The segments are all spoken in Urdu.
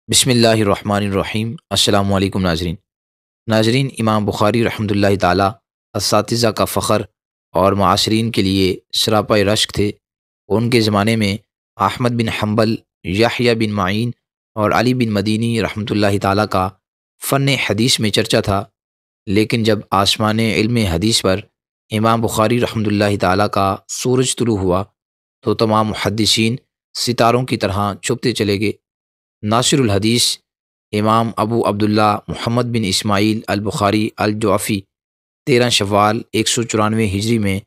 بسم اللہ الرحمن الرحیم۔ السلام علیکم ناظرین، امام بخاری رحمۃ اللہ تعالیٰ اساتذہ کا فخر اور معاصرین کے لیے سراپا رشک تھے۔ ان کے زمانے میں احمد بن حنبل، یحییٰ بن معین اور علی بن مدینی رحمۃ اللہ تعالیٰ کا فن حدیث میں چرچا تھا، لیکن جب آسمان علم حدیث پر امام بخاری رحمۃ اللہ تعالیٰ کا سورج طلوع ہوا تو تمام محدثین ستاروں کی طرح چھپتے چلے گئے۔ ناصر الحدیث امام ابو عبداللہ محمد بن اسماعیل البخاری الجعفی 13 شوال 194 ہجری میں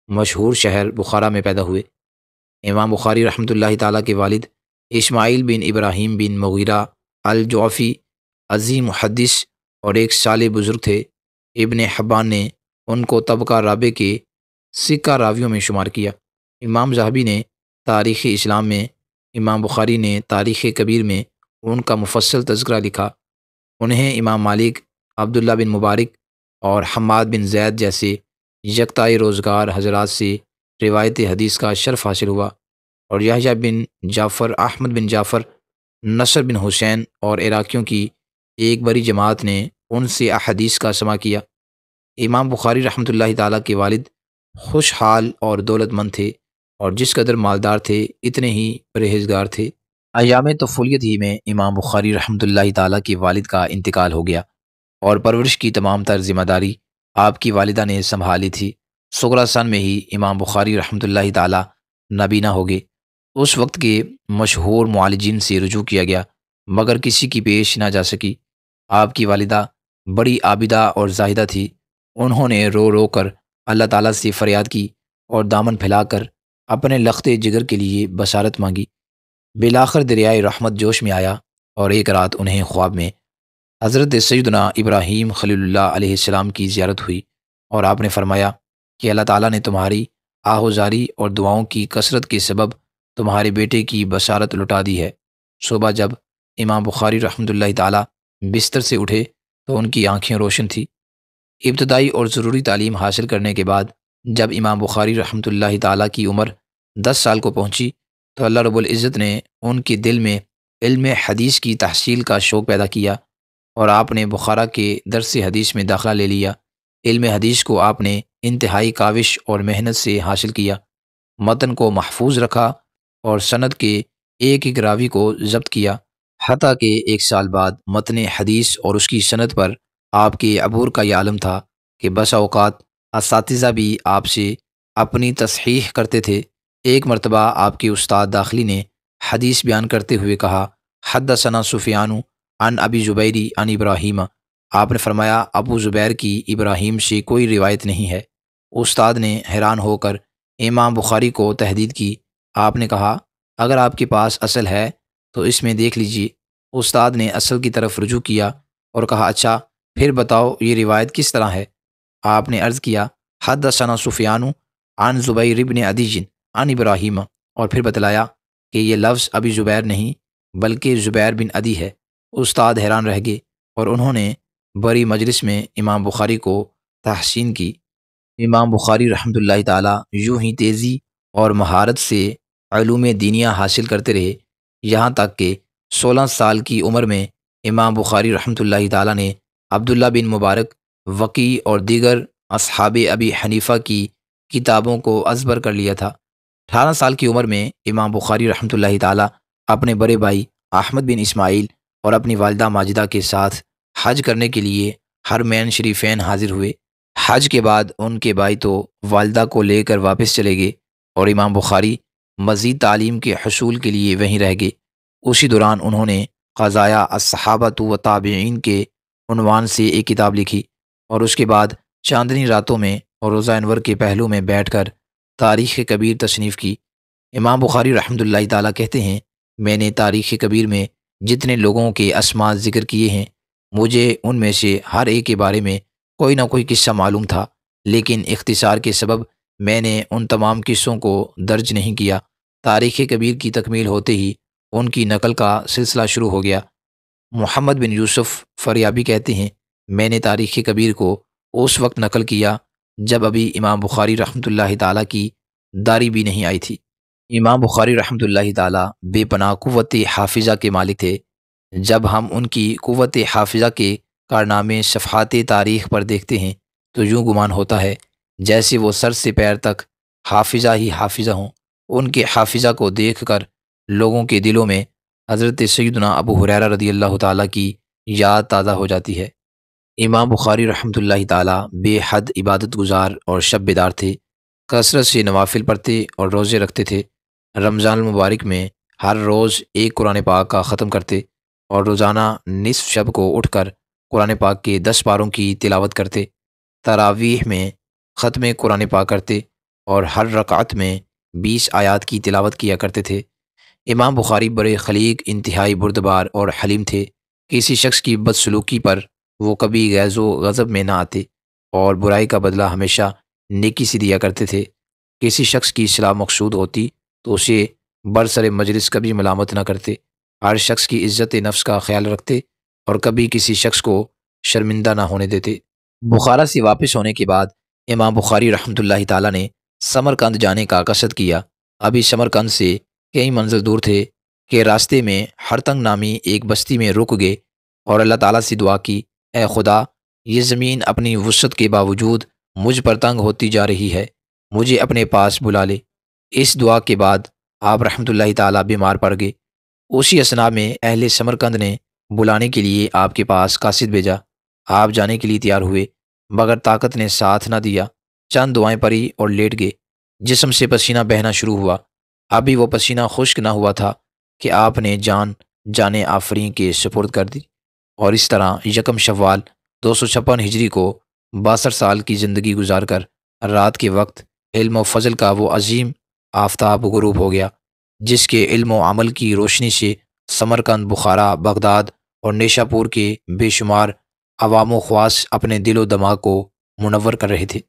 مشہور شہر بخارا میں پیدا ہوئے۔ امام بخاری رحمۃ اللہ تعالیٰ کے والد اسماعیل بن ابراہیم بن مغیرہ الجعفی عظیم محدث اور ایک صالح بزرگ تھے۔ ابن حبان نے ان کو طبقہ رابع کے سکہ راویوں میں شمار کیا۔ امام ذہبی نے تاریخ اسلام میں، امام بخاری نے تاریخ کبیر میں ان کا مفصل تذکرہ لکھا۔ انہیں امام مالک، عبداللہ بن مبارک اور حماد بن زید جیسے یکتائے روزگار حضرات سے روایت حدیث کا شرف حاصل ہوا، اور یحییٰ بن جعفر، احمد بن جعفر، نصر بن حسین اور عراقیوں کی ایک بڑی جماعت نے ان سے احادیث کا سماع کیا۔ امام بخاری رحمۃ اللہ تعالیٰ کے والد خوشحال اور دولت مند تھے، اور جس قدر مالدار تھے اتنے ہی پرہیزگار تھے۔ ایام طفولیت ہی میں امام بخاری رحمۃ اللہ تعالیٰ کے والد کا انتقال ہو گیا، اور پرورش کی تمام تر ذمہ داری آپ کی والدہ نے سنبھالی تھی۔ صغری سن میں ہی امام بخاری رحمۃ اللہ تعالیٰ نابینا ہو گئے۔ اس وقت کے مشہور معالجین سے رجوع کیا گیا، مگر کسی کی پیش نہ جا سکی۔ آپ کی والدہ بڑی عابدہ اور زاہدہ تھی۔ انہوں نے رو رو کر اللہ تعالیٰ سے فریاد کی اور دامن پھیلا کر اپنے لخت جگر کے لیے بشارت مانگی۔ بالآخر دریائے رحمت جوش میں آیا، اور ایک رات انہیں خواب میں حضرت سیدنا ابراہیم خلیل اللہ علیہ السلام کی زیارت ہوئی، اور آپ نے فرمایا کہ اللہ تعالیٰ نے تمہاری آہوزاری اور دعاؤں کی کثرت کے سبب تمہارے بیٹے کی بشارت لٹا دی ہے۔ صبح جب امام بخاری رحمۃ اللہ تعالیٰ بستر سے اٹھے تو ان کی آنکھیں روشن تھیں۔ ابتدائی اور ضروری تعلیم حاصل کرنے کے بعد جب امام بخاری رحمۃ اللہ تعالیٰ کی عمر 10 سال کو پہنچی تو اللہ رب العزت نے ان کے دل میں علم حدیث کی تحصیل کا شوق پیدا کیا، اور آپ نے بخارا کے درس حدیث میں داخلہ لے لیا۔ علم حدیث کو آپ نے انتہائی کاوش اور محنت سے حاصل کیا، متن کو محفوظ رکھا اور سند کے ایک ایک راوی کو ضبط کیا، حتیٰ کہ 1 سال بعد متن حدیث اور اس کی سند پر آپ کے عبور کا یہ عالم تھا کہ بسا اوقات اساتذہ بھی آپ سے اپنی تصحیح کرتے تھے۔ ایک مرتبہ آپ کے استاد داخلی نے حدیث بیان کرتے ہوئے کہا، حدثنا سفیان عن ابی زبیری عن ابراہیم۔ آپ نے فرمایا، ابو زبیر کی ابراہیم سے کوئی روایت نہیں ہے۔ استاد نے حیران ہو کر امام بخاری کو تحدید کی۔ آپ نے کہا، اگر آپ کے پاس اصل ہے تو اس میں دیکھ لیجیے۔ استاد نے اصل کی طرف رجوع کیا اور کہا، اچھا پھر بتاؤ یہ روایت کس طرح ہے؟ آپ نے عرض کیا، حدثنا سفیان عن زبیر بن عدی عن ابراہیم، اور پھر بتلایا کہ یہ لفظ ابی زبیر نہیں بلکہ زبیر بن عدی ہے۔ استاد حیران رہ گئے، اور انہوں نے بڑی مجلس میں امام بخاری کو تحسین کی۔ امام بخاری رحمۃ اللہ تعالیٰ یوں ہی تیزی اور مہارت سے علوم دینیہ حاصل کرتے رہے، یہاں تک کہ 16 سال کی عمر میں امام بخاری رحمۃ اللہ تعالیٰ نے عبداللہ بن مبارک، وقی اور دیگر اصحاب ابی حنیفہ کی کتابوں کو ازبر کر لیا تھا۔ 18 سال کی عمر میں امام بخاری رحمۃ اللہ تعالیٰ اپنے بڑے بھائی احمد بن اسماعیل اور اپنی والدہ ماجدہ کے ساتھ حج کرنے کے لیے حرمین شریفین حاضر ہوئے۔ حج کے بعد ان کے بھائی تو والدہ کو لے کر واپس چلے گئے، اور امام بخاری مزید تعلیم کے حصول کے لیے وہیں رہ گئے۔ اسی دوران انہوں نے قضایا الصحابۃ و تابعین کے عنوان سے ایک کتاب لکھی، اور اس کے بعد چاندنی راتوں میں اور روزہ انور کے پہلو میں بیٹھ کر تاریخ کبیر تصنیف کی۔ امام بخاری رحمۃ اللہ تعالیٰ کہتے ہیں، میں نے تاریخ کبیر میں جتنے لوگوں کے اسماء ذکر کیے ہیں، مجھے ان میں سے ہر ایک کے بارے میں کوئی نہ کوئی قصہ معلوم تھا، لیکن اختصار کے سبب میں نے ان تمام قصوں کو درج نہیں کیا۔ تاریخ کبیر کی تکمیل ہوتے ہی ان کی نقل کا سلسلہ شروع ہو گیا۔ محمد بن یوسف فریابی کہتے ہیں، میں نے تاریخ کبیر کو اس وقت نقل کیا جب ابھی امام بخاری رحمۃ اللہ تعالیٰ کی داری بھی نہیں آئی تھی۔ امام بخاری رحمۃ اللہ تعالیٰ بے پناہ قوت حافظہ کے مالک تھے۔ جب ہم ان کی قوت حافظہ کے کارنامے صفحات تاریخ پر دیکھتے ہیں تو یوں گمان ہوتا ہے جیسے وہ سر سے پیر تک حافظہ ہی حافظہ ہوں۔ ان کے حافظہ کو دیکھ کر لوگوں کے دلوں میں حضرت سیدنا ابو ہریرہ رضی اللہ تعالیٰ کی یاد تازہ ہو جاتی ہے۔ امام بخاری رحمۃ اللہ تعالیٰ بے حد عبادت گزار اور شب بیدار تھے، کثرت سے نوافل پڑھتے اور روزے رکھتے تھے۔ رمضان المبارک میں ہر روز ایک قرآن پاک کا ختم کرتے اور روزانہ نصف شب کو اٹھ کر قرآن پاک کے 10 پاروں کی تلاوت کرتے۔ تراویح میں ختم قرآن پاک کرتے اور ہر رکعت میں 20 آیات کی تلاوت کیا کرتے تھے۔ امام بخاری بڑے خلیق، انتہائی بردبار اور حلیم تھے۔ کسی شخص کی بدسلوکی پر وہ کبھی غیظ و غضب میں نہ آتے اور برائی کا بدلہ ہمیشہ نیکی سے دیا کرتے تھے۔ کسی شخص کی اصلاح مقصود ہوتی تو اسے برسر مجلس کبھی ملامت نہ کرتے، ہر شخص کی عزت نفس کا خیال رکھتے اور کبھی کسی شخص کو شرمندہ نہ ہونے دیتے۔ بخارا سے واپس ہونے کے بعد امام بخاری رحمۃ اللہ تعالیٰ نے سمرقند جانے کا قصد کیا۔ ابھی سمرقند سے کئی منزل دور تھے کہ راستے میں ہرتنگ نامی ایک بستی میں رک گئے اور اللہ تعالیٰ سے دعا کی، اے خدا، یہ زمین اپنی وسعت کے باوجود مجھ پر تنگ ہوتی جا رہی ہے، مجھے اپنے پاس بلا لے۔ اس دعا کے بعد آپ رحمۃ اللہ تعالیٰ بیمار پڑ گئے۔ اسی اثناء میں اہل سمرقند نے بلانے کے لیے آپ کے پاس قاصد بھیجا۔ آپ جانے کے لیے تیار ہوئے مگر طاقت نے ساتھ نہ دیا، چند دعائیں پڑھی اور لیٹ گئے۔ جسم سے پسینہ بہنا شروع ہوا، ابھی وہ پسینہ خشک نہ ہوا تھا کہ آپ نے جان آفرین کے سپرد کر دی، اور اس طرح یکم شوال 256 ہجری کو 62 سال کی زندگی گزار کر رات کے وقت علم و فضل کا وہ عظیم آفتاب غروب ہو گیا، جس کے علم و عمل کی روشنی سے سمرقند، بخارا، بغداد اور نیشا پور کے بے شمار عوام و خواص اپنے دل و دماغ کو منور کر رہے تھے۔